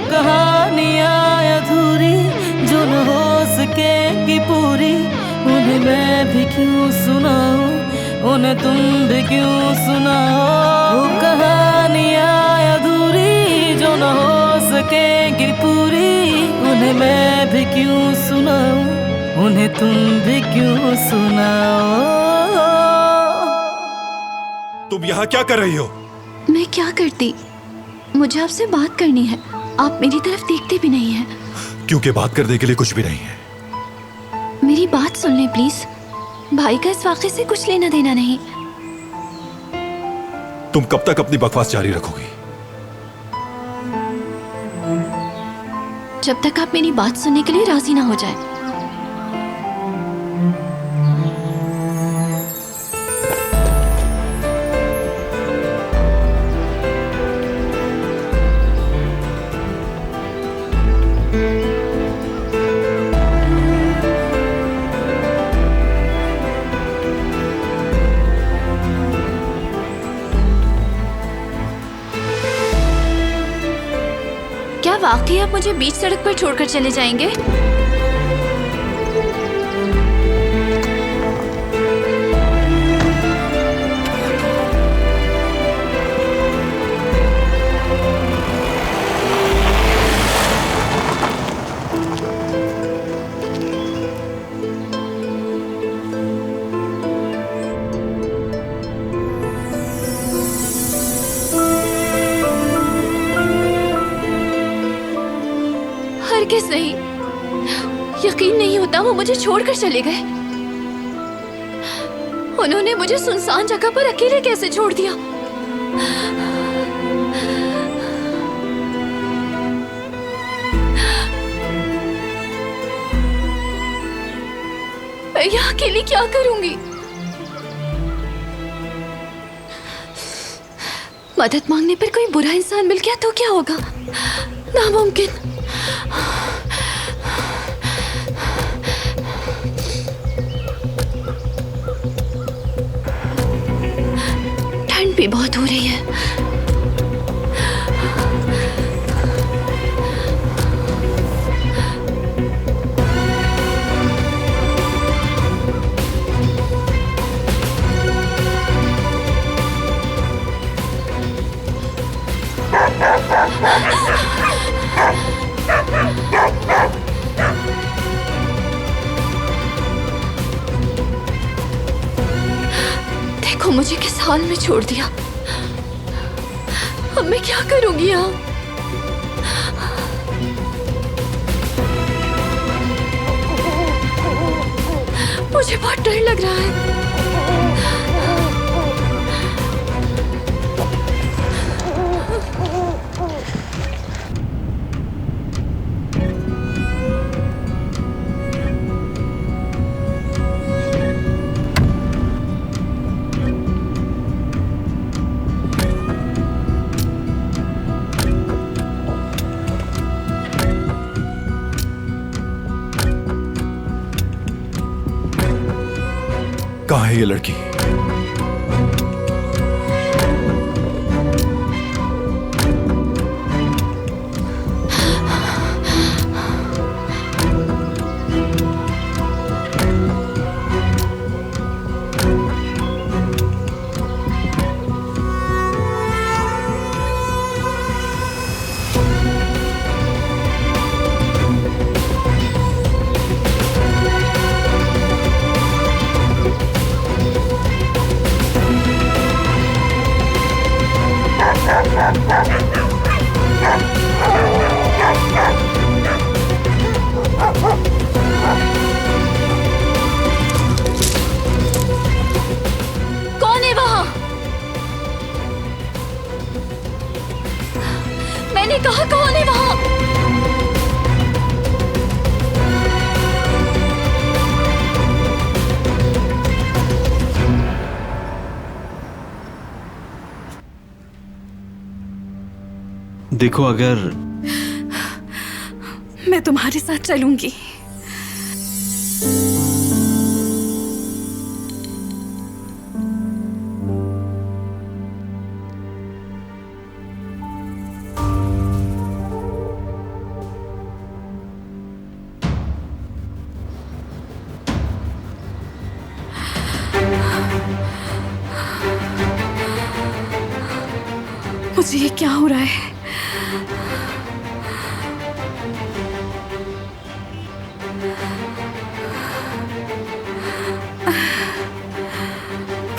कहानियाँ अधूरी जो न हो सकेगी पूरी, उन्हें मैं भी क्यों सुनाऊं, उन्हें तुम भी क्यों सुनाओ। वो कहानियाँ अधूरी जो न हो सकेगी पूरी, उन्हें मैं भी क्यों सुनाऊं, उन्हें तुम भी क्यों सुनाओ। तुम यहाँ क्या कर रही हो? मैं क्या करती, मुझे आपसे बात करनी है। आप मेरी तरफ देखते भी नहीं हैं। क्योंकि बात करने के लिए कुछ भी नहीं है। मेरी बात सुन लें प्लीज। भाई का इस वाक़े से कुछ लेना देना नहीं। तुम कब तक अपनी बकवास जारी रखोगी? जब तक आप मेरी बात सुनने के लिए राजी ना हो जाए। क्या वाकई आप मुझे बीच सड़क पर छोड़कर चले जाएंगे? हरगिज़ नहीं। यकीन नहीं होता वो मुझे छोड़कर चले गए। उन्होंने मुझे सुनसान जगह पर अकेले कैसे छोड़ दिया? मैं यहाँ अकेली क्या करूंगी? मदद मांगने पर कोई बुरा इंसान मिल गया तो क्या होगा? नामुमकिन। ठंड भी बहुत हो रही है। देखो मुझे किस हाल में छोड़ दिया। अब मैं क्या करूंगी यहाँ? मुझे बहुत डर लग रहा है। कहाँ है ये लड़की? कौन है वहां? मैंने कहा कौन है वहां? देखो, अगर मैं तुम्हारे साथ चलूंगी। मुझे ये क्या हो रहा है?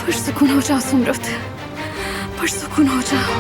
पुरसुकून हो जाओ सुमरत, पुरसुकून हो जाओ।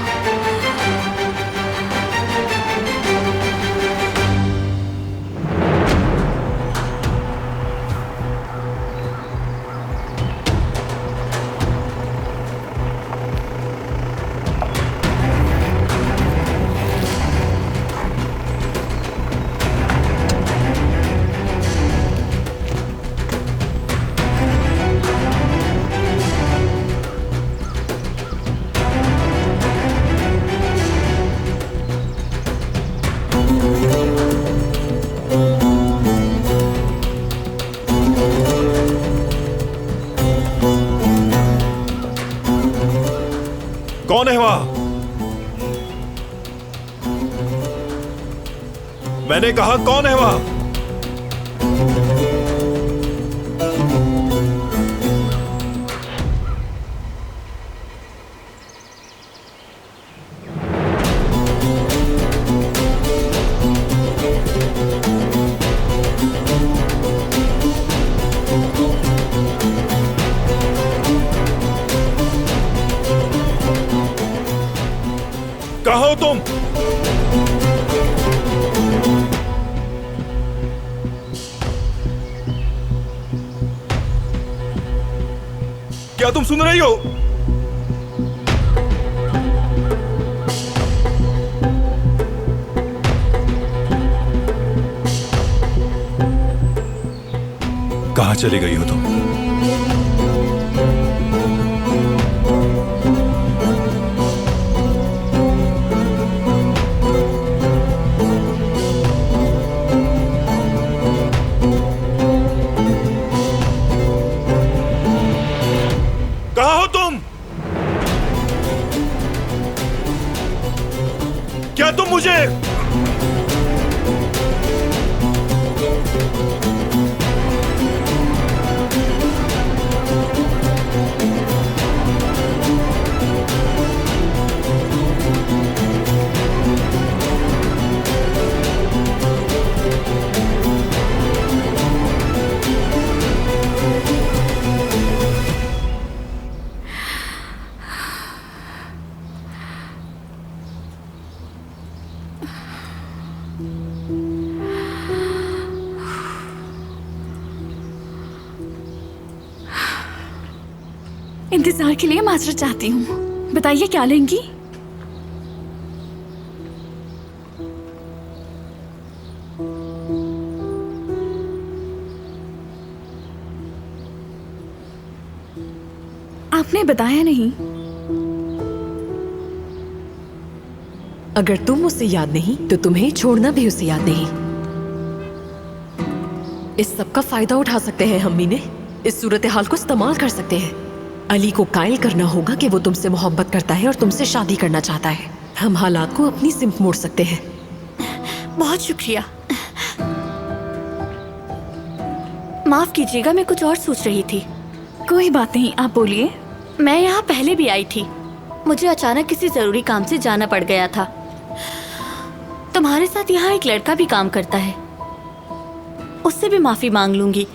कौन है वहां? मैंने कहा कौन है वहां? कहो तुम। क्या तुम सुन रही हो? कहां चली गई हो तुम? कहां हो तुम? क्या तुम मुझे इंतजार के लिए माजरत चाहती हूँ। बताइए क्या लेंगी? आपने बताया नहीं। अगर तुम उसे याद नहीं तो तुम्हें छोड़ना भी उसे याद नहीं। इस सब का फायदा उठा सकते हैं हम मीने। इस सूरत हाल को इस्तेमाल कर सकते हैं। अली को कायल करना होगा कि वो तुमसे मोहब्बत करता है और तुमसे शादी करना चाहता है। हम हालात को अपनी सिम्त मोड़ सकते हैं। बहुत शुक्रिया। माफ कीजिएगा, मैं कुछ और सोच रही थी। कोई बात नहीं, आप बोलिए। मैं यहाँ पहले भी आई थी। मुझे अचानक किसी जरूरी काम से जाना पड़ गया था। तुम्हारे साथ यहाँ एक लड़का भी काम करता है, उससे भी माफी मांग लूंगी।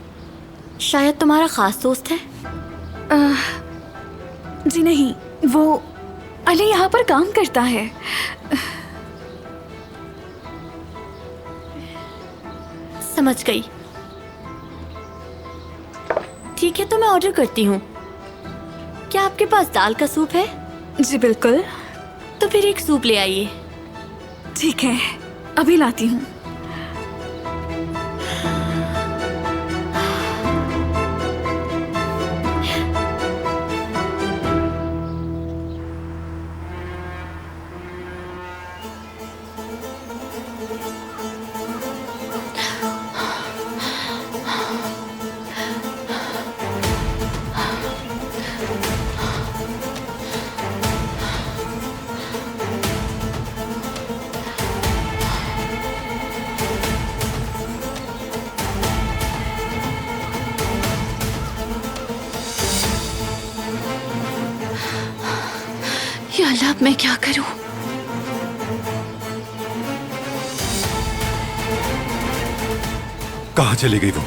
शायद तुम्हारा खास दोस्त है। जी नहीं, वो अली यहाँ पर काम करता है। समझ गई। ठीक है, तो मैं ऑर्डर करती हूँ। क्या आपके पास दाल का सूप है? जी बिल्कुल। तो फिर एक सूप ले आइए। ठीक है, अभी लाती हूँ। या अल्लाह, अब मैं क्या करूं? कहाँ चली गई वो?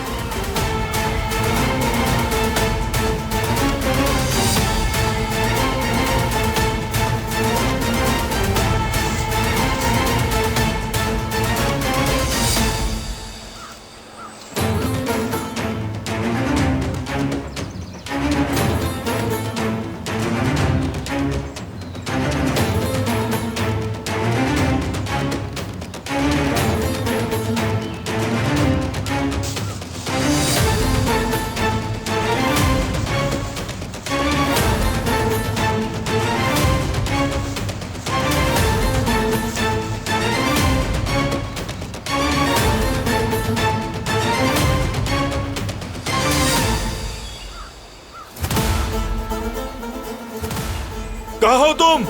कहाँ हो तुम?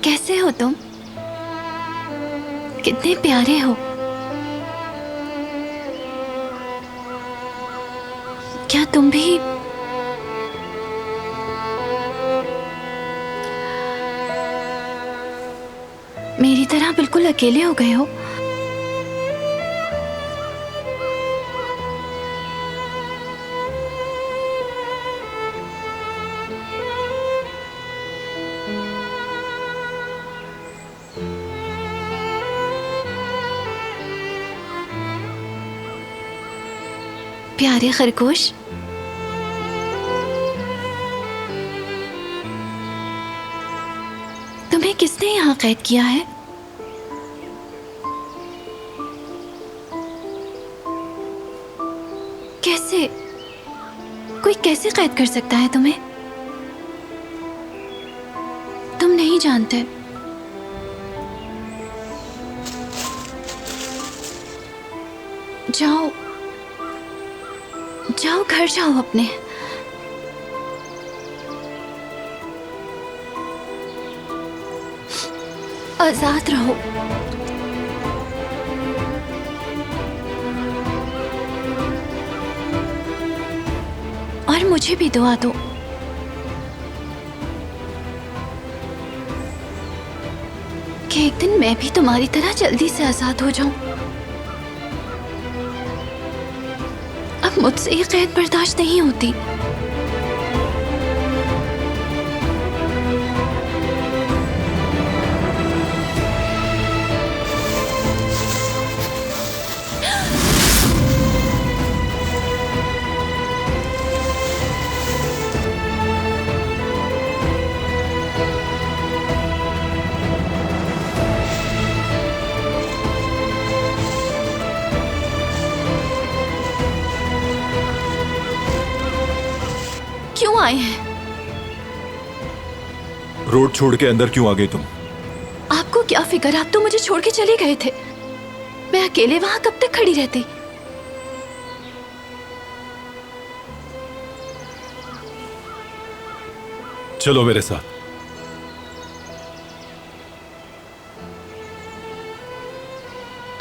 कैसे हो तुम? कितने प्यारे हो। क्या तुम भी मेरी तरह बिल्कुल अकेले हो गए हो? प्यारे खरगोश, तुम्हें किसने यहाँ कैद किया है? कैसे? कोई कैसे कैद कर सकता है तुम्हें? तुम नहीं जानते। जाओ जाओ, घर जाओ अपने। आजाद रहो। और मुझे भी दुआ दो। कि एक दिन मैं भी तुम्हारी तरह जल्दी से आजाद हो जाऊं। अब मुझसे ये कैद बर्दाश्त नहीं होती। क्यों आए हैं? रोड छोड़ के अंदर क्यों आ गई तुम? आपको क्या फिक्र? आप तो मुझे छोड़ के चले गए थे। मैं अकेले वहां कब तक खड़ी रहती? चलो मेरे साथ।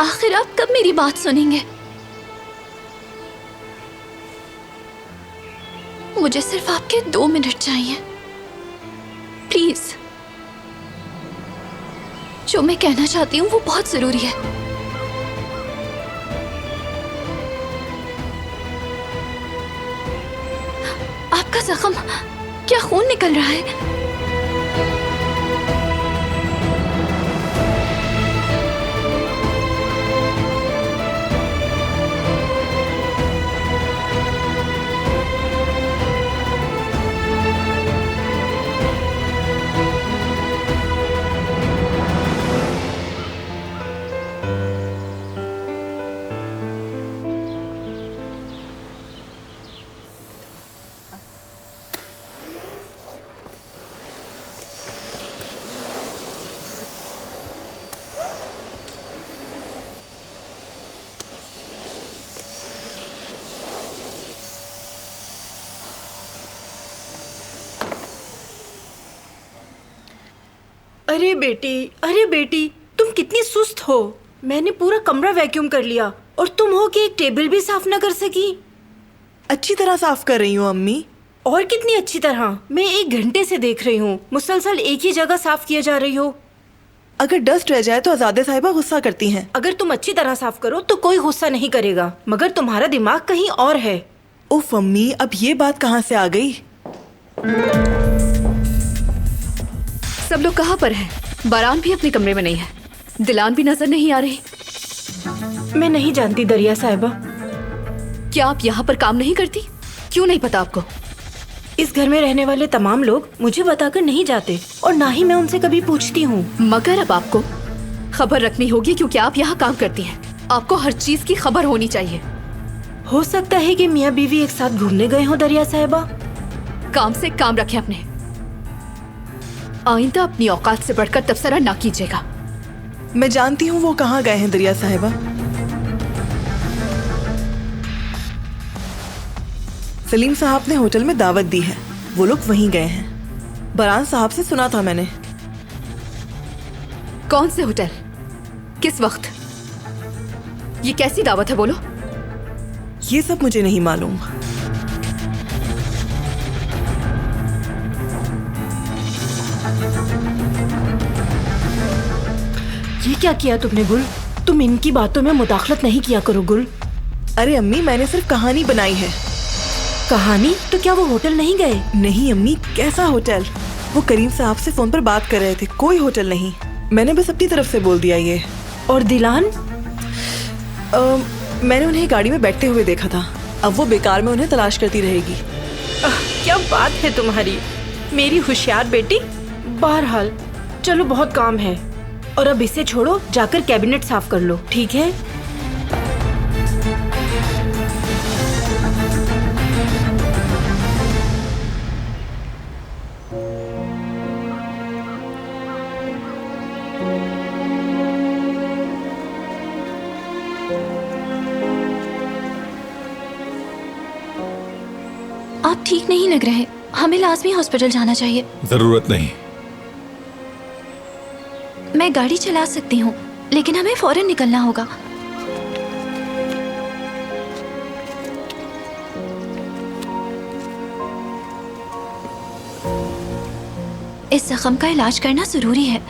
आखिर आप कब मेरी बात सुनेंगे? मुझे सिर्फ आपके 2 मिनट चाहिए, प्लीज। जो मैं कहना चाहती हूँ वो बहुत जरूरी है। आपका जख्म, क्या खून निकल रहा है? अरे बेटी, तुम कितनी सुस्त हो। मैंने पूरा कमरा वैक्यूम कर लिया और तुम हो कि एक टेबल भी साफ न कर सकी। अच्छी तरह साफ कर रही हूँ अम्मी। और कितनी अच्छी तरह, मैं 1 घंटे से देख रही हूँ, मुसलसल एक ही जगह साफ किया जा रही हो। अगर डस्ट रह जाए तो आजादे साहिबा गुस्सा करती हैं। अगर तुम अच्छी तरह साफ करो तो कोई गुस्सा नहीं करेगा, मगर तुम्हारा दिमाग कहीं और है। उफ अम्मी, अब ये बात कहाँ से आ गई? सब लोग कहाँ पर हैं? बारान भी अपने कमरे में नहीं है, दिलान भी नजर नहीं आ रही। मैं नहीं जानती दरिया साहिबा। क्या आप यहाँ पर काम नहीं करती? क्यों नहीं पता आपको? इस घर में रहने वाले तमाम लोग मुझे बताकर नहीं जाते और ना ही मैं उनसे कभी पूछती हूँ। मगर अब आपको खबर रखनी होगी क्योंकि आप यहाँ काम करती हैं। आपको हर चीज की खबर होनी चाहिए। हो सकता है कि मियाँ बीवी एक साथ घूमने गए हो दरिया साहिबा। काम से काम रखें अपने। आइंदा अपनी औकात से बढ़कर तबसरा ना कीजिएगा। मैं जानती हूँ वो कहाँ गए हैं दरिया साहिबा। सलीम साहब ने होटल में दावत दी है, वो लोग वहीं गए हैं। बरान साहब से सुना था मैंने। कौन से होटल? किस वक्त? ये कैसी दावत है बोलो? ये सब मुझे नहीं मालूम। ये क्या किया तुमने गुल? तुम इनकी बातों में मुदाखलत नहीं किया करो गुल। अरे अम्मी, मैंने सिर्फ कहानी बनाई है। कहानी? तो क्या वो होटल नहीं गए? नहीं अम्मी, कैसा होटल? वो करीम साहब से फोन पर बात कर रहे थे, कोई होटल नहीं। मैंने बस अपनी तरफ से बोल दिया ये। और दिलान? मैंने उन्हें गाड़ी में बैठते हुए देखा था। अब वो बेकार में उन्हें तलाश करती रहेगी। क्या बात है तुम्हारी, मेरी होशियार बेटी। बहरहाल चलो, बहुत काम है और अब इसे छोड़ो, जाकर कैबिनेट साफ कर लो, ठीक है? आप ठीक नहीं लग रहे, हमें लाजमी हॉस्पिटल जाना चाहिए। जरूरत नहीं। मैं गाड़ी चला सकती हूँ, लेकिन हमें फौरन निकलना होगा। इस जख्म का इलाज करना जरूरी है।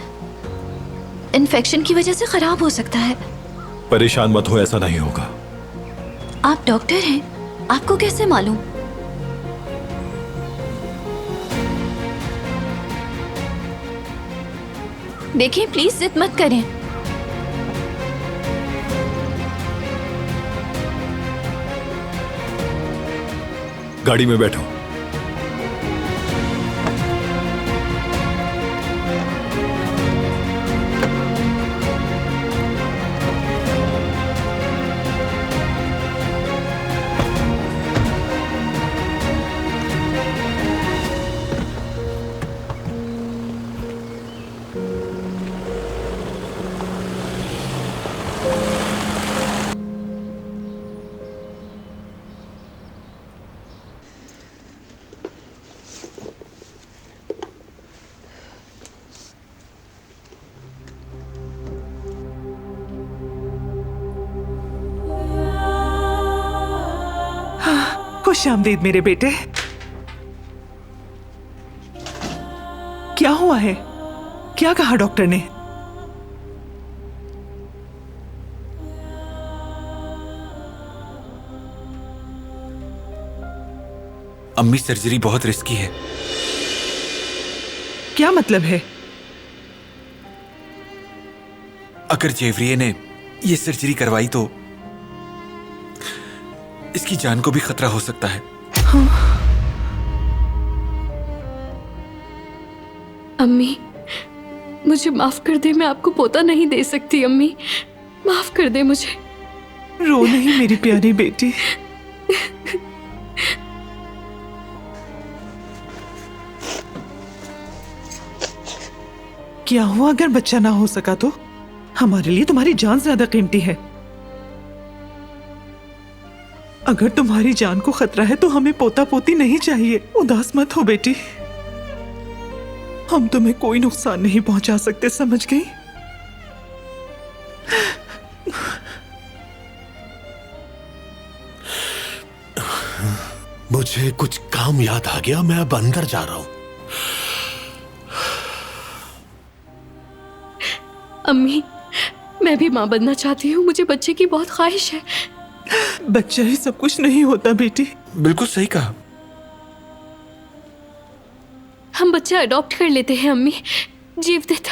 इन्फेक्शन की वजह से खराब हो सकता है। परेशान मत हो, ऐसा नहीं होगा। आप डॉक्टर हैं, आपको कैसे मालूम? देखिए, प्लीज जिद मत करें। गाड़ी में बैठो। खुश आमदीद मेरे बेटे। क्या हुआ है? क्या कहा डॉक्टर ने? अम्मी, सर्जरी बहुत रिस्की है। क्या मतलब है? अगर जेवरिये ने ये सर्जरी करवाई तो इसकी जान को भी खतरा हो सकता है। अम्मी, मुझे माफ कर दे, मैं आपको पोता नहीं दे सकती। अम्मी, माफ कर दे मुझे। रो नहीं मेरी प्यारी बेटी। क्या हुआ अगर बच्चा ना हो सका तो? हमारे लिए तुम्हारी जान ज्यादा कीमती है। अगर तुम्हारी जान को खतरा है तो हमें पोता पोती नहीं चाहिए। उदास मत हो बेटी। हम तुम्हें कोई नुकसान नहीं पहुंचा सकते, समझ गई? मुझे कुछ काम याद आ गया, मैं अब अंदर जा रहा हूं। अम्मी, मैं भी माँ बनना चाहती हूँ, मुझे बच्चे की बहुत ख्वाहिश है। बच्चा ही सब कुछ नहीं होता बेटी। बिल्कुल सही कहा। हम बच्चा अडॉप्ट कर लेते हैं अम्मी। जीवदत्त,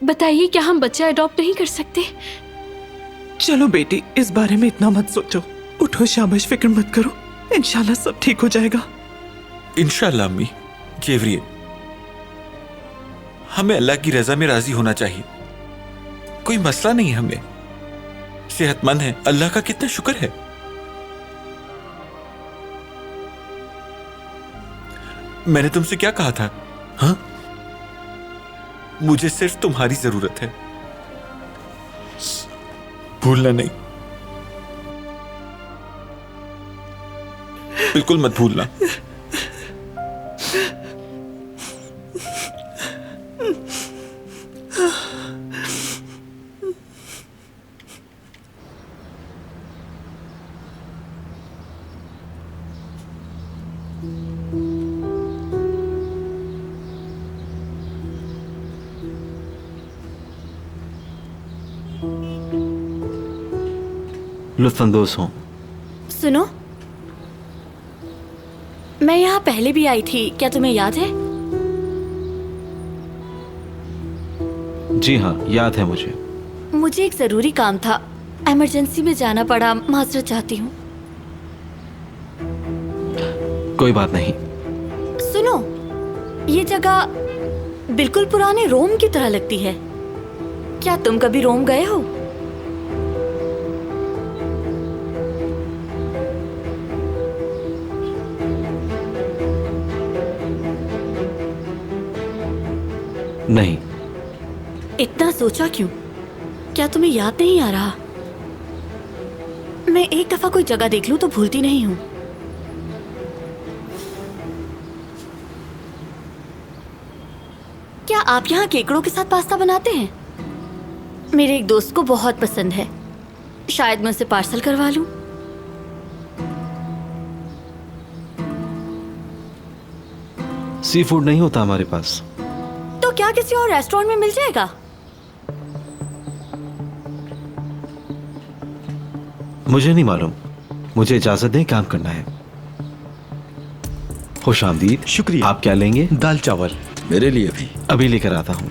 बताइए क्या हम बच्चा अडॉप्ट नहीं कर सकते? चलो बेटी, इस बारे में इतना मत सोचो। उठो, शाबाश, फिक्र मत करो, इंशाल्लाह सब ठीक हो जाएगा। इंशाल्लाह अम्मी। जेवरिए, हमें अल्लाह की रजा में राजी होना चाहिए। कोई मसला नहीं, हमें सेहतमंद है, अल्लाह का कितना शुक्र है। मैंने तुमसे क्या कहा था? हाँ, मुझे सिर्फ तुम्हारी जरूरत है, भूलना नहीं, बिल्कुल मत भूलना। लुत्फानंदोज़ हों। सुनो, मैं यहाँ पहले भी आई थी, क्या तुम्हें याद है? जी हाँ, याद है मुझे। मुझे एक जरूरी काम था, इमरजेंसी में जाना पड़ा, माजरत चाहती हूँ। कोई बात नहीं। सुनो, ये जगह बिल्कुल पुराने रोम की तरह लगती है। क्या तुम कभी रोम गए हो? नहीं। इतना सोचा क्यों? क्या तुम्हें याद नहीं आ रहा? मैं एक दफा कोई जगह देख लूं तो भूलती नहीं हूं। क्या आप यहाँ केकड़ों के साथ पास्ता बनाते हैं? मेरे एक दोस्त को बहुत पसंद है, शायद मैं उसे पार्सल करवा लूं। सी फूड नहीं होता हमारे पास। तो क्या किसी और रेस्टोरेंट में मिल जाएगा? मुझे नहीं मालूम, मुझे इजाजत दें, काम करना है। खुश आमदीद। शुक्रिया। आप क्या लेंगे? दाल चावल। मेरे लिए भी। अभी लेकर आता हूँ।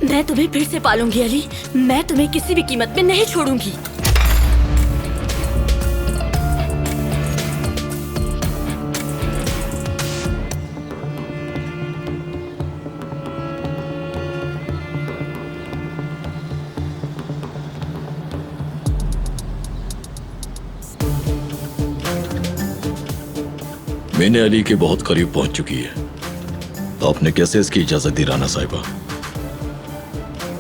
मैं तुम्हें फिर से पालूंगी अली, मैं तुम्हें किसी भी कीमत में नहीं छोड़ूंगी। मैंने अली के बहुत करीब पहुंच चुकी है। आपने कैसे इसकी इजाजत दी राना साहिबा?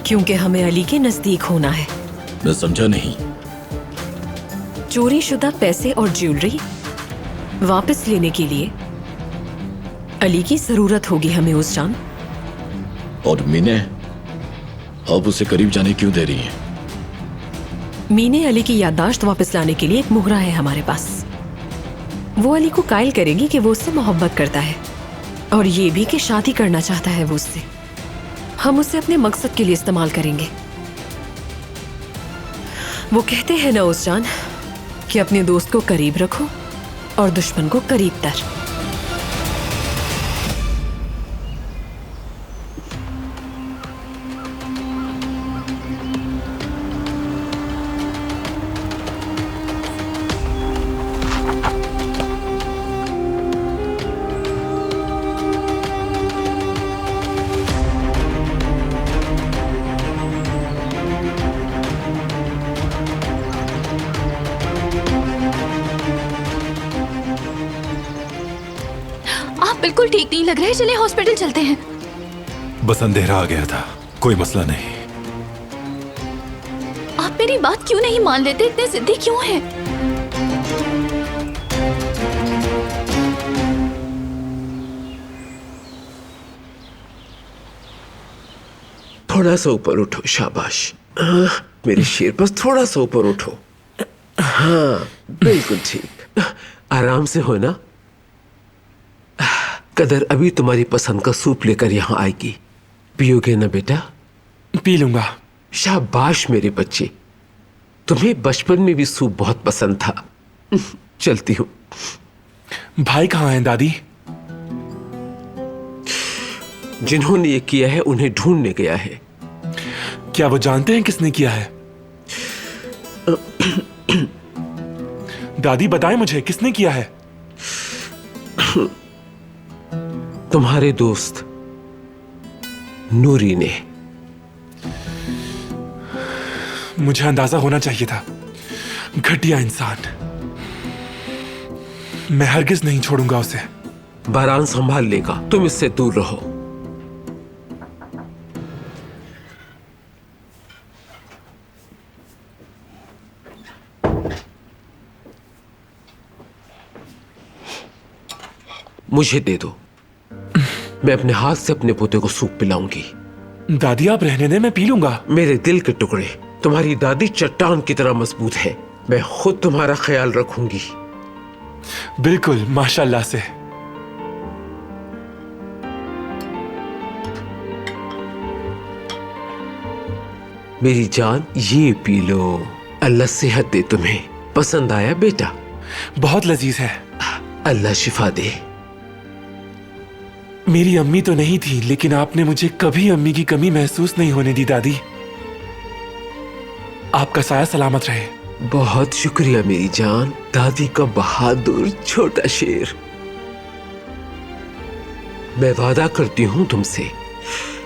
क्योंकि हमें अली के नजदीक होना है। मैं समझा नहीं। चोरी शुदा पैसे और ज्वेलरी वापस लेने के लिए अली की जरूरत होगी हमें उस जान। और मीने, आप उसे करीब जाने क्यों दे रही हैं? मीने अली की याददाश्त वापस लाने के लिए एक मुहरा है हमारे पास। वो अली को कायल करेगी कि वो उससे मोहब्बत करता है और ये भी कि शादी करना चाहता है वो उससे। हम उसे अपने मकसद के लिए इस्तेमाल करेंगे। वो कहते हैं ना उस जान कि अपने दोस्त को करीब रखो और दुश्मन को करीब तर। बिल्कुल ठीक नहीं लग रहा है, चले हॉस्पिटल चलते हैं। बस अंधेरा आ गया था, कोई मसला नहीं। आप मेरी बात क्यों नहीं मान लेते? इतने जिद्दी क्यों हैं? थोड़ा सा ऊपर उठो, शाबाश। मेरे शेर, बस थोड़ा सा ऊपर उठो। हाँ, बिल्कुल ठीक। आराम से हो ना? कदर अभी तुम्हारी पसंद का सूप लेकर यहाँ आएगी। पियोगे ना बेटा? पी लूंगा। शाबाश मेरे बच्चे, तुम्हें बचपन में भी सूप बहुत पसंद था। चलती हूँ। भाई कहाँ हैं दादी? जिन्होंने ये किया है उन्हें ढूंढने गया है। क्या वो जानते हैं किसने किया है? दादी बताएं मुझे, किसने किया है? तुम्हारे दोस्त नूरी ने। मुझे अंदाजा होना चाहिए था। घटिया इंसान। मैं हरगिज नहीं छोड़ूंगा उसे। बारान संभाल लेगा, तुम इससे दूर रहो। मुझे दे दो, मैं अपने हाथ से अपने पोते को सूप पिलाऊंगी। दादी आप रहने दें, मैं पी लूंगा। मेरे दिल के टुकड़े, तुम्हारी दादी चट्टान की तरह मजबूत है। मैं खुद तुम्हारा ख्याल रखूंगी। बिल्कुल, माशाल्लाह से। मेरी जान, ये पी लो। अल्लाह सेहत दे तुम्हें। पसंद आया बेटा? बहुत लजीज है। अल्लाह शिफा दे। मेरी अम्मी तो नहीं थी, लेकिन आपने मुझे कभी अम्मी की कमी महसूस नहीं होने दी दादी। आपका साया सलामत रहे। बहुत शुक्रिया मेरी जान, दादी का बहादुर छोटा शेर। मैं वादा करती हूं तुमसे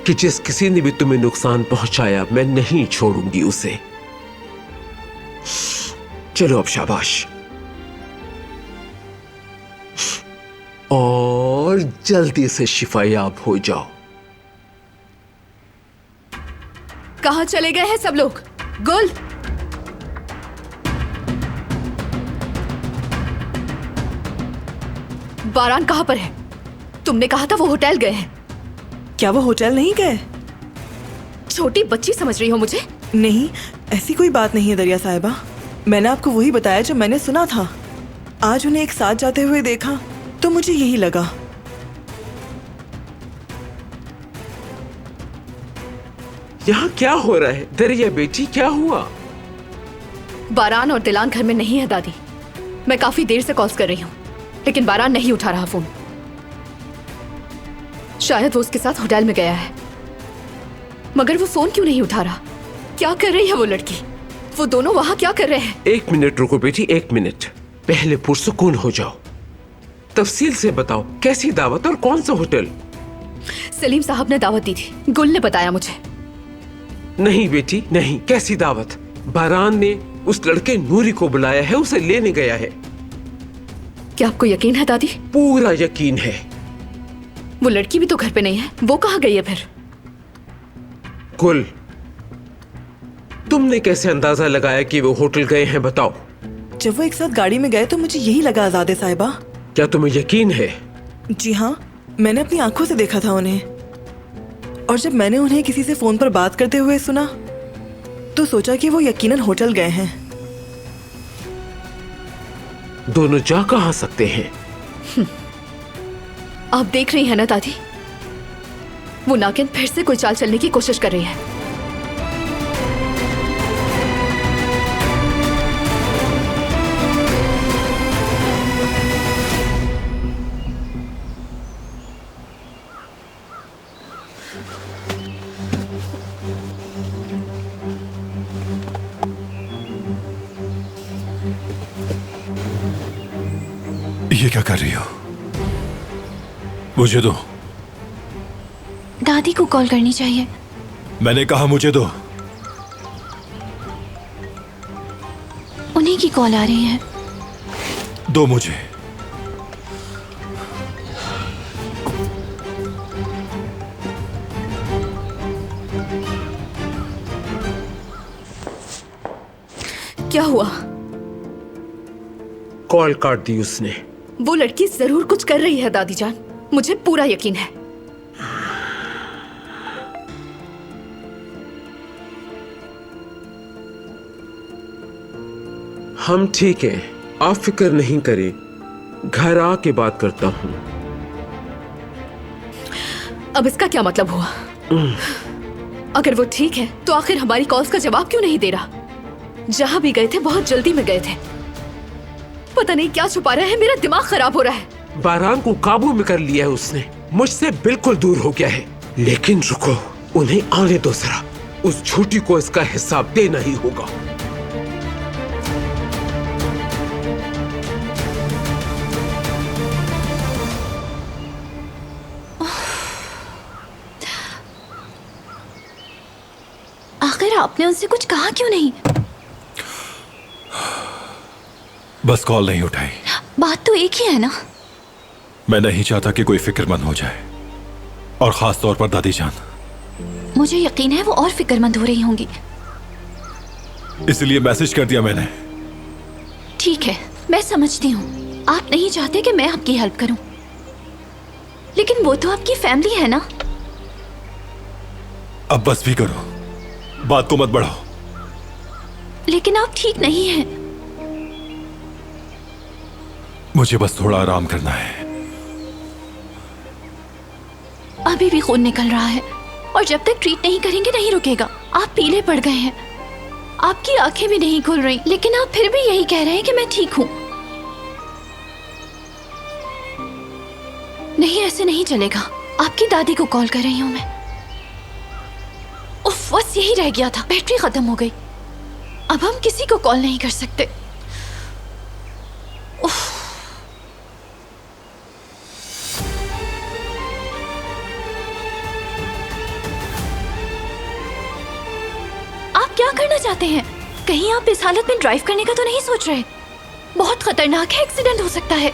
कि जिस किसी ने भी तुम्हें नुकसान पहुंचाया, मैं नहीं छोड़ूंगी उसे। चलो अब शाबाश, और जल्दी से शिफायाब हो जाओ। कहाँ चले गए हैं सब लोग? गुल, बारान कहाँ पर है? तुमने कहा था वो होटल गए हैं। क्या वो होटल नहीं गए? छोटी बच्ची समझ रही हो मुझे? नहीं, ऐसी कोई बात नहीं है दरिया साहिबा। मैंने आपको वही बताया जो मैंने सुना था। आज उन्हें एक साथ जाते हुए देखा तो मुझे यही लगा। यहाँ क्या हो रहा है? दरिया बेटी, क्या हुआ? बारान और दिलान घर में नहीं है दादी। मैं काफी देर से कॉल्स कर रही हूँ, लेकिन बारान नहीं उठा रहा फोन। शायद वो उसके साथ होटल में गया है, मगर वो फोन क्यों नहीं उठा रहा? क्या कर रही है वो लड़की? वो दोनों वहां क्या कर रहे हैं? 1 मिनट रुको बेटी, 1 मिनट। पहले पुरसुकून हो जाओ। तफसील से बताओ, कैसी दावत और कौन सा होटल? सलीम साहब ने दावत दी थी, गुल ने बताया मुझे। नहीं बेटी नहीं, कैसी दावत? बारान ने उस लड़के नूरी को बुलाया है, उसे लेने गया है। क्या आपको यकीन है दादी? पूरा यकीन है। वो लड़की भी तो घर पे नहीं है, वो कहाँ गई है फिर? गुल, तुमने कैसे अंदाजा लगाया कि वो होटल गए हैं, बताओ। जब वो एक साथ गाड़ी में गए तो मुझे यही लगा आजादे साहिबा। क्या तुम्हें यकीन है? जी हाँ, मैंने अपनी आंखों से देखा था उन्हें। और जब मैंने उन्हें किसी से फोन पर बात करते हुए सुना तो सोचा कि वो यकीनन होटल गए हैं। दोनों जा कहाँ सकते हैं? आप देख रही हैं ना दादी, वो नागिन फिर से कोई चाल चलने की कोशिश कर रही है। ये क्या कर रही हो? मुझे दो। दादी को कॉल करनी चाहिए। मैंने कहा मुझे दो। उन्हीं की कॉल आ रही है। दो मुझे। क्या हुआ? कॉल काट दी उसने। वो लड़की जरूर कुछ कर रही है दादी जान, मुझे पूरा यकीन है। हम ठीक हैं, आप फिक्र नहीं करें, घर आके बात करता हूँ। अब इसका क्या मतलब हुआ? अगर वो ठीक है तो आखिर हमारी कॉल्स का जवाब क्यों नहीं दे रहा? जहां भी गए थे बहुत जल्दी में गए थे, पता नहीं क्या छुपा रहा है, मेरा दिमाग खराब हो रहा है। बारान को काबू में कर लिया है उसने, मुझसे बिल्कुल दूर हो गया है। लेकिन रुको, उन्हें आने दो जरा, उस झूठी को इसका हिसाब देना ही होगा। आखिर आपने उनसे कुछ कहा क्यों नहीं? बस कॉल नहीं उठाई। बात तो एक ही है ना। मैं नहीं चाहता कि कोई फिक्रमंद हो जाए, और खास तौर पर दादी जान। मुझे यकीन है वो और फिक्रमंद हो रही होंगी, इसलिए मैसेज कर दिया मैंने। ठीक है, मैं समझती हूँ आप नहीं चाहते कि मैं आपकी हेल्प करूं, लेकिन वो तो आपकी फैमिली है ना। अब बस भी करो, बात को मत बढ़ाओ। लेकिन आप ठीक नहीं हैं। मुझे बस थोड़ा आराम करना है। अभी भी खून निकल रहा है और जब तक ट्रीट नहीं करेंगे नहीं रुकेगा। आप पीले पड़ गए हैं, आपकी आंखें भी नहीं खुल रही, लेकिन आप फिर भी यही कह रहे हैं कि मैं ठीक हूं। नहीं, ऐसे नहीं चलेगा। आपकी दादी को कॉल कर रही हूं मैं। उफ, बस यही रह गया था, बैटरी खत्म हो गई। अब हम किसी को कॉल नहीं कर सकते। उफ। आप क्या करना चाहते हैं? कहीं आप इस हालत में ड्राइव करने का तो नहीं सोच रहे? बहुत खतरनाक है, एक्सीडेंट हो सकता है।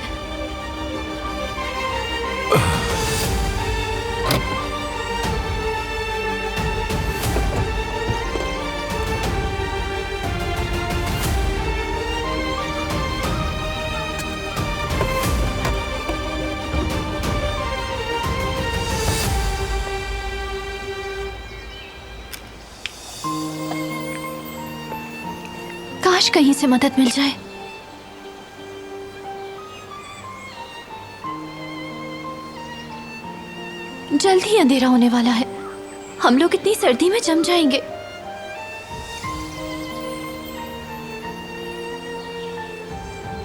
काश कहीं से मदद मिल जाए। जल्द ही अंधेरा होने वाला है, हम लोग इतनी सर्दी में जम जाएंगे।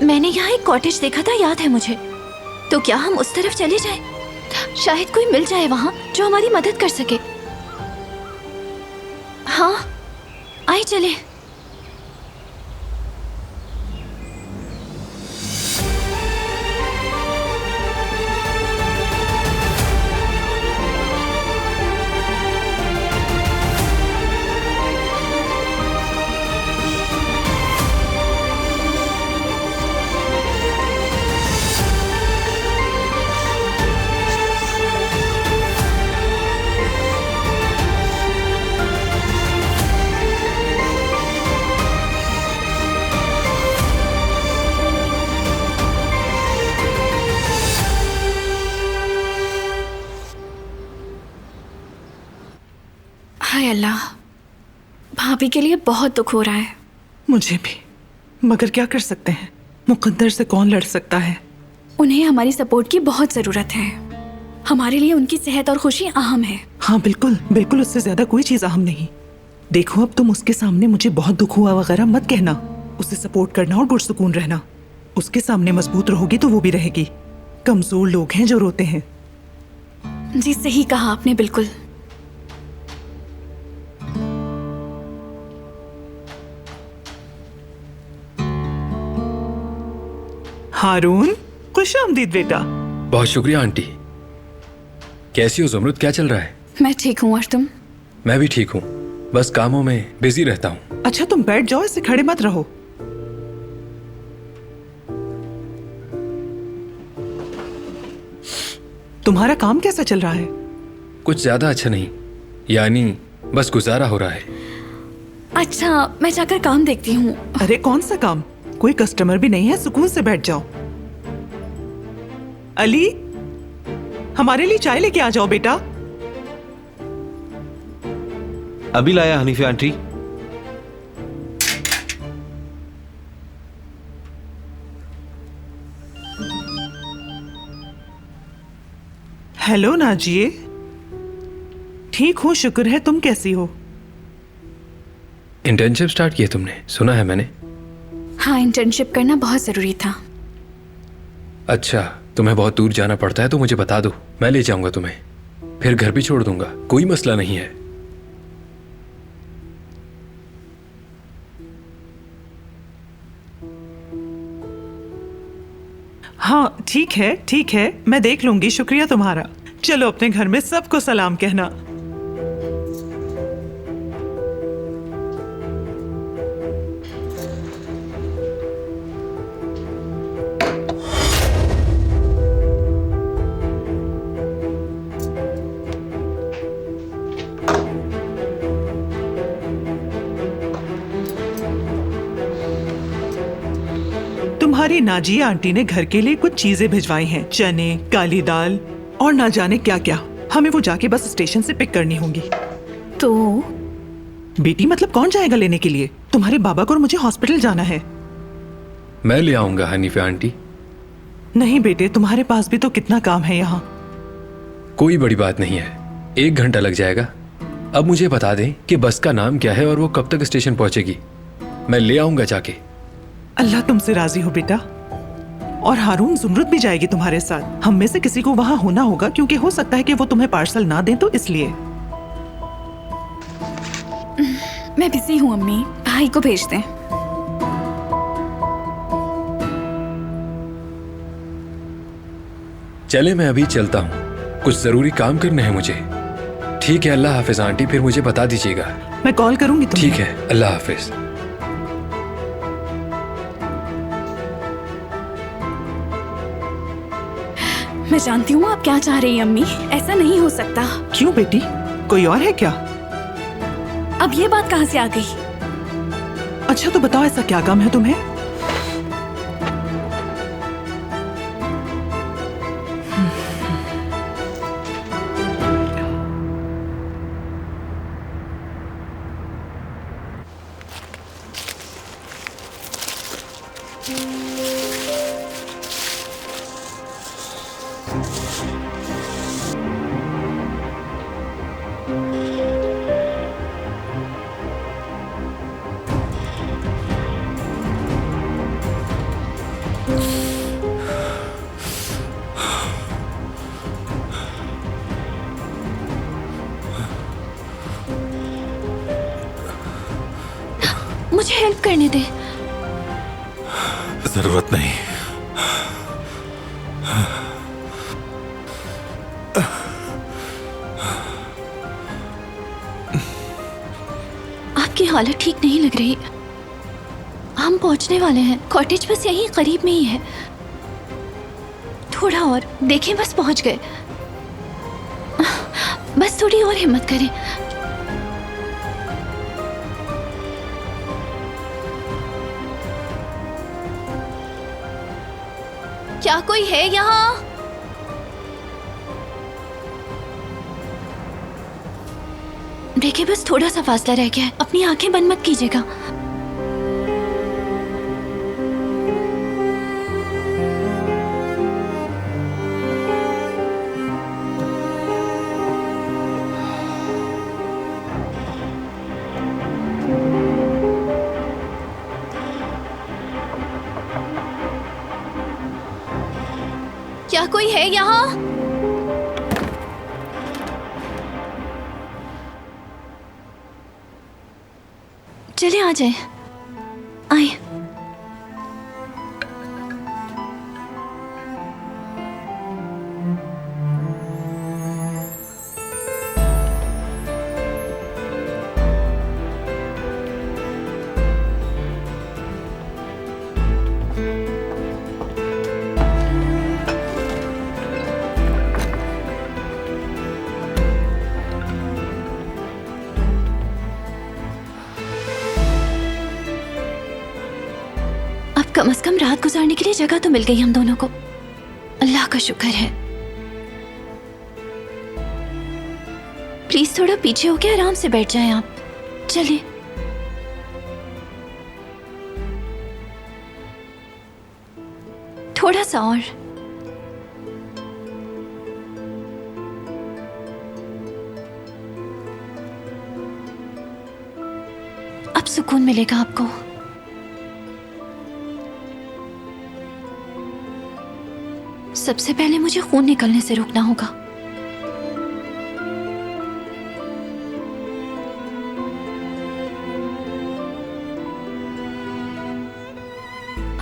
मैंने यहाँ एक कॉटेज देखा था, याद है मुझे। तो क्या हम उस तरफ चले जाएं? शायद कोई मिल जाए वहां जो हमारी मदद कर सके। हाँ, आइए चले। हाय अल्लाह, भाभी के लिए बहुत दुख हो रहा है। मुझे भी, मगर क्या कर सकते हैं, मुकद्दर से कौन लड़ सकता है। उन्हें हमारी सपोर्ट की बहुत जरूरत है। हमारे लिए उनकी सेहत और खुशी अहम है। हाँ बिल्कुल बिल्कुल, उससे ज्यादा कोई चीज अहम नहीं। देखो, अब तुम उसके सामने मुझे बहुत दुख हुआ वगैरह मत कहना। उसे सपोर्ट करना और पुरसुकून रहना। उसके सामने मजबूत रहोगी तो वो भी रहेगी। कमजोर लोग हैं जो रोते हैं। जी सही कहा आपने, बिल्कुल। हारून, खुश आमदीद बेटा। बहुत शुक्रिया आंटी। कैसी हो ज़ुमरुद, क्या चल रहा है? मैं ठीक हूँ, और तुम? मैं भी ठीक हूँ, बस कामों में बिजी रहता हूँ। अच्छा तुम बैठ जाओ, इससे खड़े मत रहो। तुम्हारा काम कैसा चल रहा है? कुछ ज्यादा अच्छा नहीं, यानी बस गुजारा हो रहा है। अच्छा, मैं जाकर काम देखती हूँ। अरे कौन सा काम? कोई कस्टमर भी नहीं है, सुकून से बैठ जाओ। अली, हमारे लिए चाय लेके आ जाओ बेटा। अभी लाया हनीफा आंटी। हेलो नाजिए, ठीक हूँ शुक्र है, तुम कैसी हो? इंटर्नशिप स्टार्ट की है तुमने, सुना है मैंने। हाँ, इंटर्नशिप करना बहुत जरूरी था। अच्छा, तुम्हें बहुत दूर जाना पड़ता है तो मुझे बता दो, मैं ले जाऊंगा तुम्हें, फिर घर भी छोड़ दूंगा, कोई मसला नहीं है। हाँ ठीक है, मैं देख लूंगी, शुक्रिया तुम्हारा। चलो अपने घर में सबको सलाम कहना। तुम्हारी नाजिया आंटी ने घर के लिए कुछ चीजें भिजवाई हैं, चने, काली दाल और ना जाने क्या क्या। हमें वो जाके बस स्टेशन से पिक करनी होंगी। तो बेटी मतलब कौन जाएगा लेने के लिए? तुम्हारे बाबा को और मुझे हॉस्पिटल जाना है। मैं ले आऊंगा हनीफा आंटी। नहीं बेटे, तुम्हारे पास भी तो कितना काम है यहाँ। कोई बड़ी बात नहीं है, 1 घंटा लग जाएगा। अब मुझे बता दें कि बस का नाम क्या है और वो कब तक स्टेशन पहुंचेगी, मैं ले आऊंगा जाके। अल्लाह तुमसे राजी हो बेटा। और हारून, जुमरुद भी जाएगी तुम्हारे साथ। हम में से किसी को वहाँ होना होगा, क्योंकि हो सकता है कि वो तुम्हें पार्सल ना दें, तो इसलिए। मैं बिजी हूँ अम्मी, भाई को भेज दें। चले, मैं अभी चलता हूँ, कुछ जरूरी काम करने हैं मुझे। ठीक है, अल्लाह हाफिज आंटी, फिर मुझे बता दीजिएगा। मैं कॉल करूंगी तुम्हें। ठीक है, अल्लाह हाफिज। मैं जानती हूँ आप क्या चाह रही हैं अम्मी, ऐसा नहीं हो सकता। क्यों बेटी, कोई और है क्या? अब ये बात कहाँ से आ गई? अच्छा तो बताओ, ऐसा क्या काम है तुम्हें? मुझे हेल्प करने दे। जरूरत नहीं। आपकी हालत ठीक नहीं लग रही। हम पहुंचने वाले हैं, कॉटेज बस यहीं करीब में ही है। थोड़ा और देखें, बस पहुंच गए। बस थोड़ी और हिम्मत करें। क्या कोई है यहाँ? देखिए, बस थोड़ा सा फासला रह गया है, अपनी आंखें बंद मत कीजिएगा। क्या कोई है यहाँ? चले आ जाए, आए। कम से कम रात गुजारने के लिए जगह तो मिल गई हम दोनों को। अल्लाह का शुक्र है। प्लीज थोड़ा पीछे होके आराम से बैठ जाएं आप। चलिए। थोड़ा सा और। अब सुकून मिलेगा आपको। सबसे पहले मुझे खून निकलने से रोकना होगा।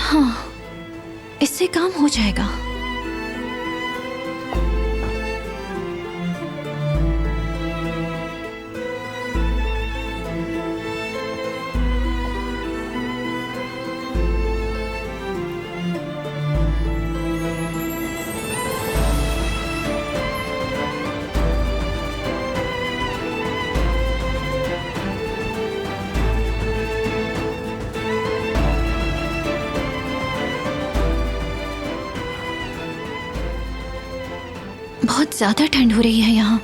हाँ, इससे काम हो जाएगा। बहुत ज्यादा ठंड हो रही है यहाँ।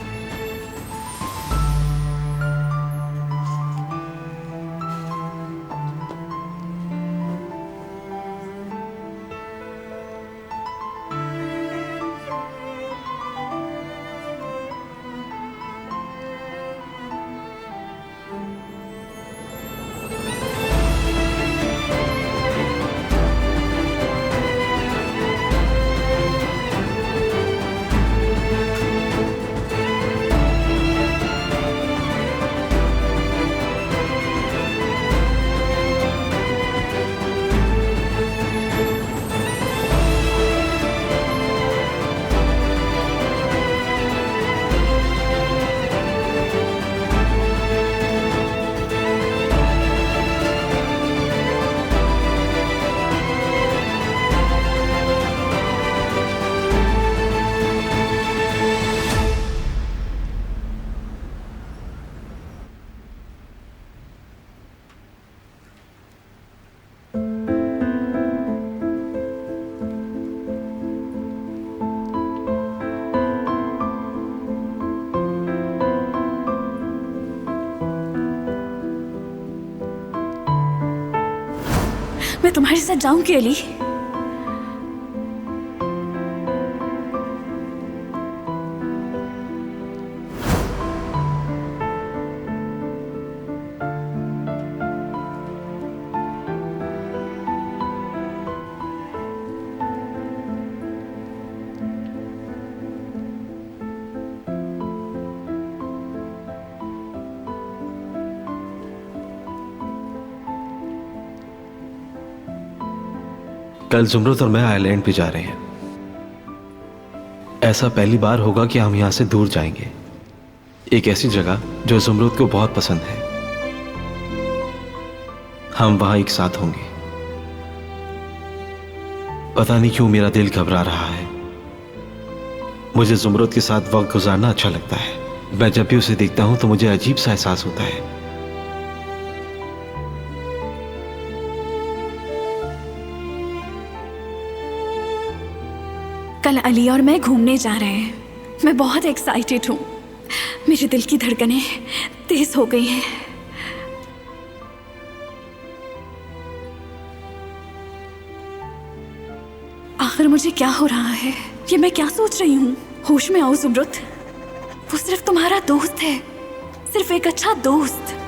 मैं तुम्हारे साथ जाऊंगी अली। कल जुमरुत और मैं आइलैंड पे जा रहे हैं। ऐसा पहली बार होगा कि हम यहां से दूर जाएंगे, एक ऐसी जगह जो जुमरुत को बहुत पसंद है। हम वहां एक साथ होंगे। पता नहीं क्यों मेरा दिल घबरा रहा है। मुझे जुमरुत के साथ वक्त गुजारना अच्छा लगता है। मैं जब भी उसे देखता हूं तो मुझे अजीब सा एहसास होता है। कल अली और मैं घूमने जा रहे हैं। मैं बहुत एक्साइटेड हूँ। मेरे दिल की धड़कनें तेज हो गई हैं। आखिर मुझे क्या हो रहा है? ये मैं क्या सोच रही हूँ? होश में आओ जुमरुत। वो सिर्फ तुम्हारा दोस्त है, सिर्फ एक अच्छा दोस्त।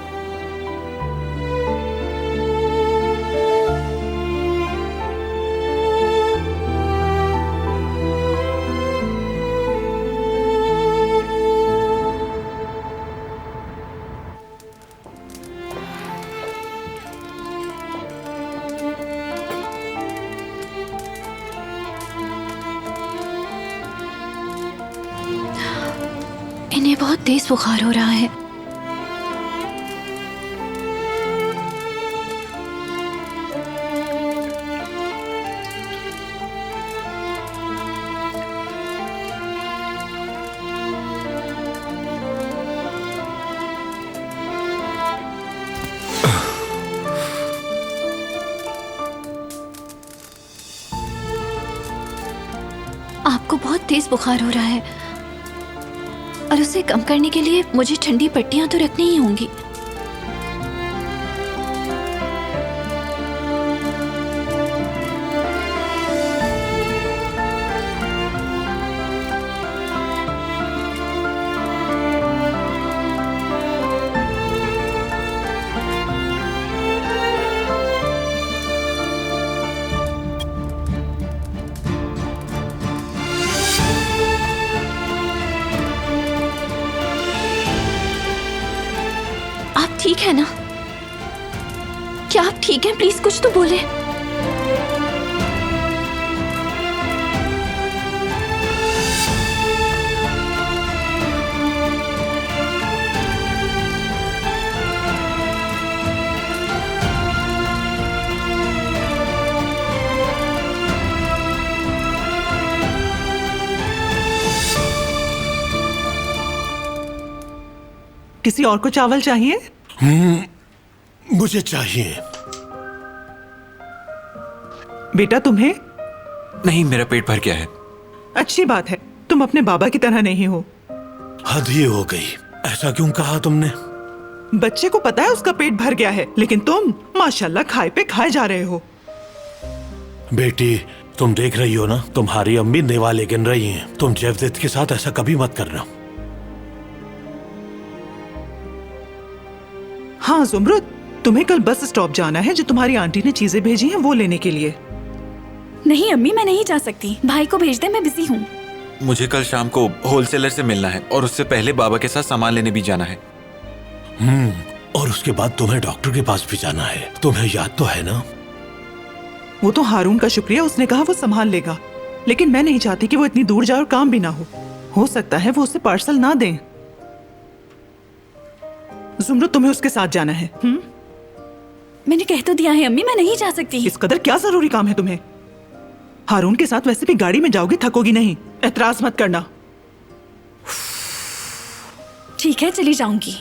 इन्हें बहुत तेज बुखार हो रहा है। तेज बुखार हो रहा है और उसे कम करने के लिए मुझे ठंडी पट्टियां तो रखनी ही होंगी। ठीक है ना? क्या आप ठीक हैं? प्लीज कुछ तो बोले। किसी और को चावल चाहिए? मुझे चाहिए। बेटा तुम्हें? नहीं, मेरा पेट भर गया है। अच्छी बात है, तुम अपने बाबा की तरह नहीं हो। हद ही हो गई, ऐसा क्यों कहा तुमने? बच्चे को पता है उसका पेट भर गया है, लेकिन तुम माशाल्लाह खाए पे खाए जा रहे हो। बेटी, तुम देख रही हो ना, तुम्हारी अम्मी दिवाले गिन रही हैं। तुम जैवजिद के साथ ऐसा कभी मत करना। हाँ जुमरुद, तुम्हें कल बस स्टॉप जाना है, जो तुम्हारी आंटी ने चीजें भेजी हैं वो लेने के लिए। नहीं अम्मी, मैं नहीं जा सकती। भाई को भेज दे, मैं बिजी हूँ। मुझे कल शाम को होलसेलर से मिलना है और उससे पहले बाबा के साथ सामान लेने भी जाना है। और उसके बाद तुम्हें डॉक्टर के पास भी जाना है। तुम्हें याद तो है ना? वो तो हारून का शुक्रिया, उसने कहा वो संभाल लेगा, लेकिन मैं नहीं चाहती कि वो इतनी दूर जाए और काम भी ना हो सकता है वो उसे पार्सल ना दें। जुमरुद, तुम्हें उसके साथ जाना है। मैंने कह तो दिया है अम्मी, मैं नहीं जा सकती। इस कदर क्या जरूरी काम है तुम्हें? हारून के साथ वैसे भी गाड़ी में जाओगी, थकोगी नहीं। एतराज मत करना। ठीक है, चली जाऊंगी।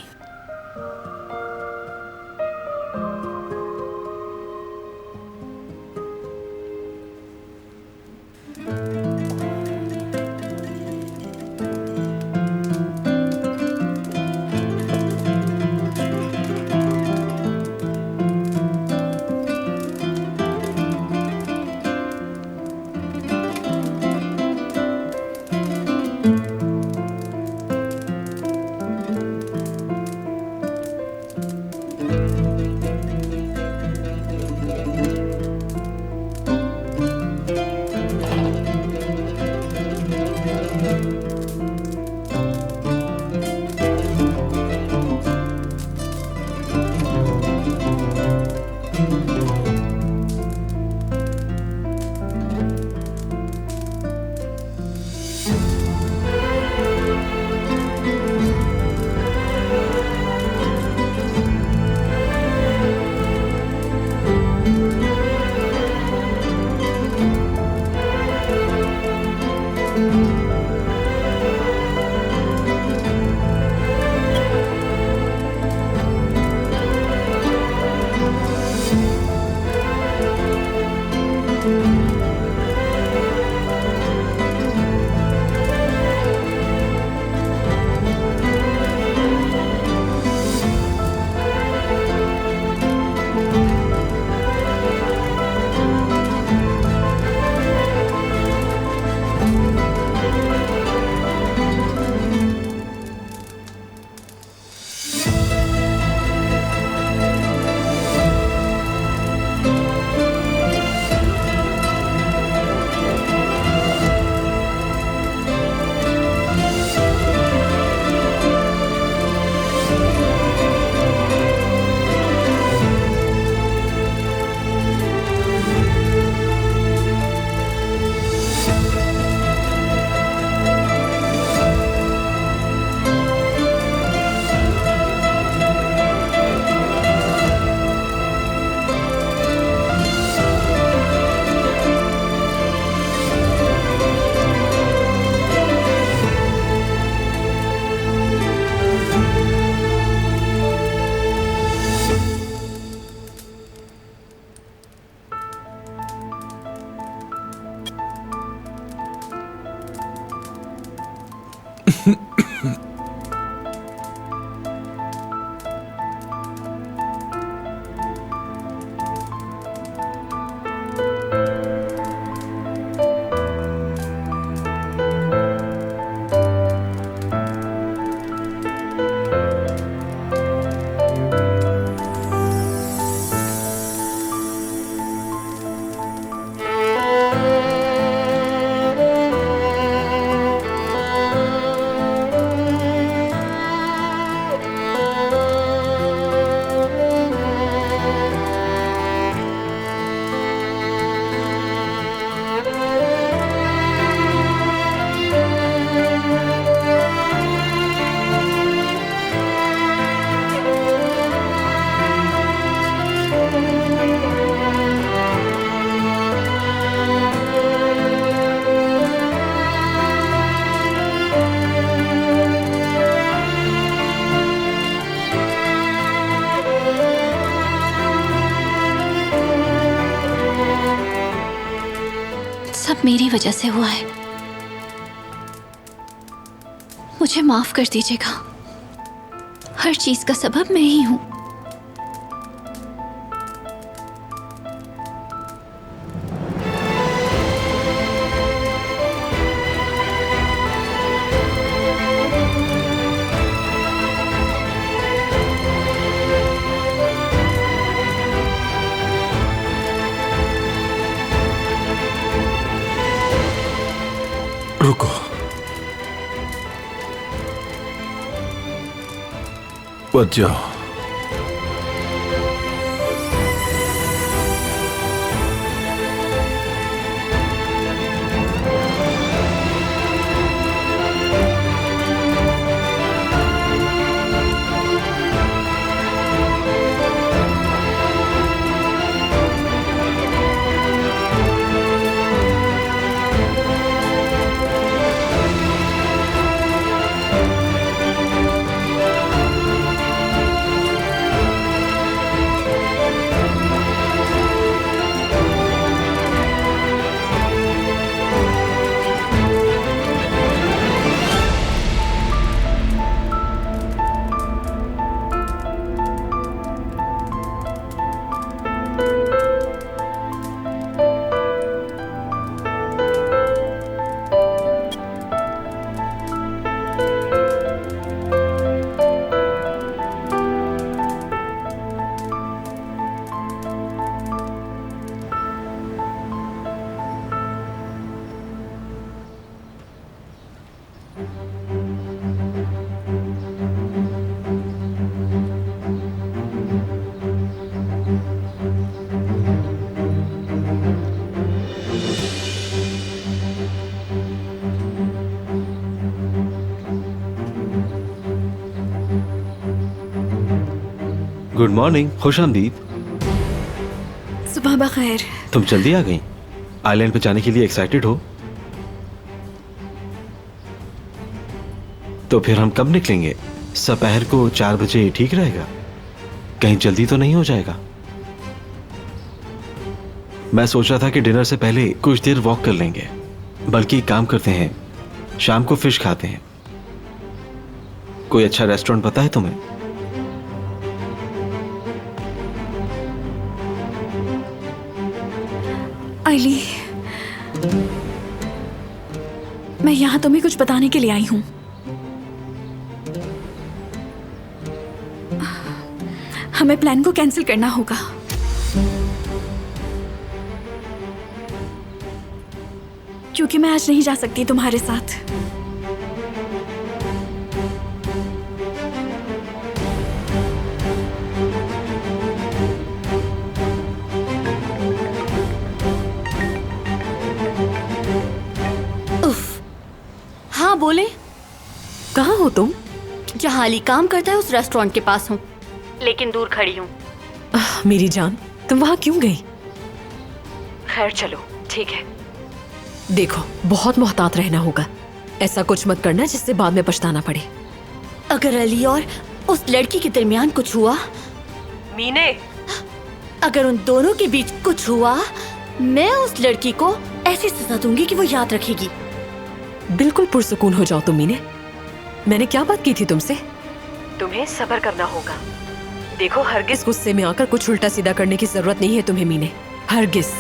मेरी वजह से हुआ है। मुझे माफ कर दीजिएगा। हर चीज का सबब मैं ही हूं। रुको, मत जाओ। गुड मॉर्निंग, खुश आमदीद। सुबह बखैर। तुम जल्दी आ गई। आइलैंड पे जाने के लिए एक्साइटेड हो? तो फिर हम कब निकलेंगे? दोपहर को 4 बजे ठीक रहेगा? कहीं जल्दी तो नहीं हो जाएगा? मैं सोच रहा था कि डिनर से पहले कुछ देर वॉक कर लेंगे। बल्कि एक काम करते हैं, शाम को फिश खाते हैं। कोई अच्छा रेस्टोरेंट पता है तुम्हें? आइली, मैं यहां तुम्हें कुछ बताने के लिए आई हूं। हमें प्लान को कैंसिल करना होगा। क्योंकि मैं आज नहीं जा सकती तुम्हारे साथ। हाँ बोले। कहाँ हो तुम? जहाँ अली काम करता है उस रेस्टोरेंट के पास हूँ, लेकिन दूर खड़ी हूँ। मेरी जान, तुम वहाँ क्यों गई? खैर चलो, ठीक है। देखो, बहुत मोहतात रहना होगा। ऐसा कुछ मत करना जिससे बाद में पछताना पड़े। अगर अली और उस लड़की के दरमियान कुछ हुआ, मीने, अगर उन दोनों के बीच कुछ हुआ, मैं उस लड़की को ऐसी सजा दूंगी कि वो याद रखेगी। बिल्कुल पुरसुकून हो जाओ तुम मीने। मैंने क्या बात की थी तुमसे? तुम्हें सब्र करना होगा। देखो, हरगिज गुस्से में आकर कुछ उल्टा सीधा करने की जरूरत नहीं है तुम्हें मीने, हरगिज।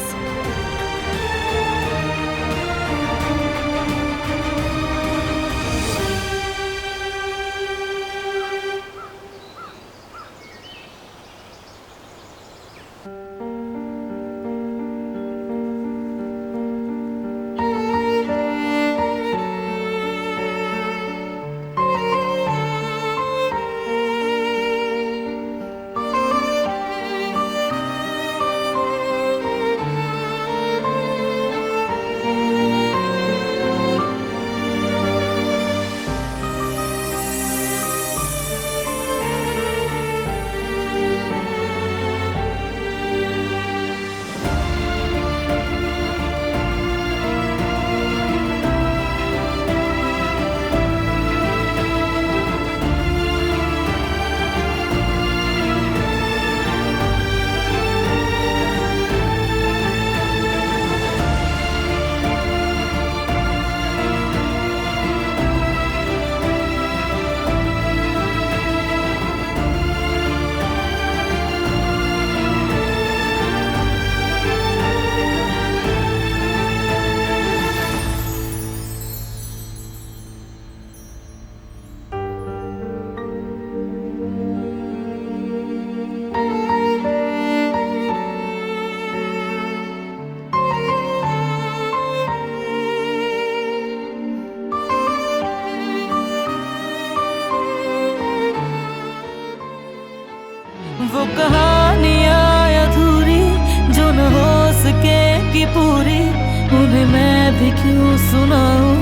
उन्हें मैं भी क्यों सुनाऊं,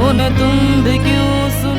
उन्हें तुम भी क्यों सुनाओ।